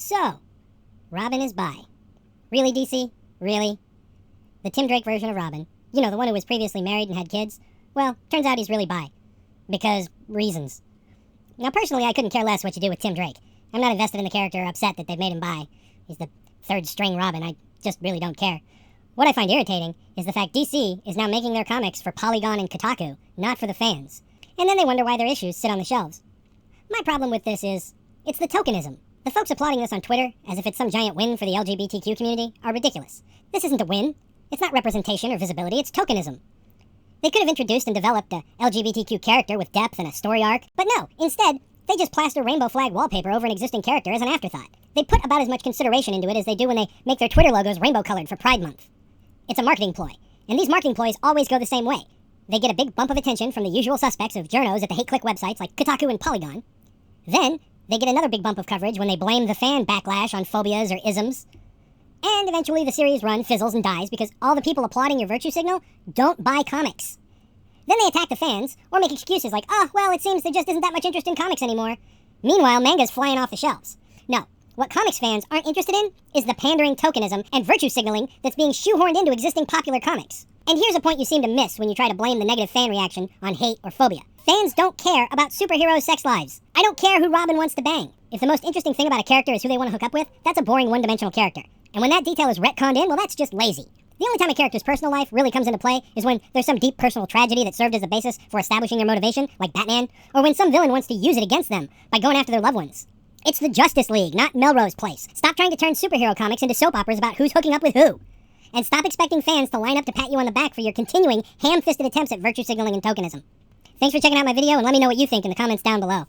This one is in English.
So, Robin is bi. Really, DC? Really? The Tim Drake version of Robin. You know, the one who was previously married and had kids. Well, turns out he's really bi. Because reasons. Now, personally, I couldn't care less what you do with Tim Drake. I'm not invested in the character or upset that they've made him bi. He's the third string Robin. I just really don't care. What I find irritating is the fact DC is now making their comics for Polygon and Kotaku, not for the fans. And then they wonder why their issues sit on the shelves. My problem with this is, it's the tokenism. The folks applauding this on Twitter, as if it's some giant win for the LGBTQ community, are ridiculous. This isn't a win. It's not representation or visibility, it's tokenism. They could have introduced and developed a LGBTQ character with depth and a story arc, but no, instead, they just plaster rainbow flag wallpaper over an existing character as an afterthought. They put about as much consideration into it as they do when they make their Twitter logos rainbow-colored for Pride Month. It's a marketing ploy, and these marketing ploys always go the same way. They get a big bump of attention from the usual suspects of journos at the hate click websites like Kotaku and Polygon. Then, they get another big bump of coverage when they blame the fan backlash on phobias or isms. And eventually the series run fizzles and dies because all the people applauding your virtue signal don't buy comics. Then they attack the fans, or make excuses like, oh, well, it seems there just isn't that much interest in comics anymore. Meanwhile, manga's flying off the shelves. No, what comics fans aren't interested in is the pandering tokenism and virtue signaling that's being shoehorned into existing popular comics. And here's a point you seem to miss when you try to blame the negative fan reaction on hate or phobia. Fans don't care about superhero sex lives. I don't care who Robin wants to bang. If the most interesting thing about a character is who they want to hook up with, that's a boring one-dimensional character. And when that detail is retconned in, well, that's just lazy. The only time a character's personal life really comes into play is when there's some deep personal tragedy that served as the basis for establishing their motivation, like Batman, or when some villain wants to use it against them by going after their loved ones. It's the Justice League, not Melrose Place. Stop trying to turn superhero comics into soap operas about who's hooking up with who. And stop expecting fans to line up to pat you on the back for your continuing ham-fisted attempts at virtue signaling and tokenism. Thanks for checking out my video, and let me know what you think in the comments down below.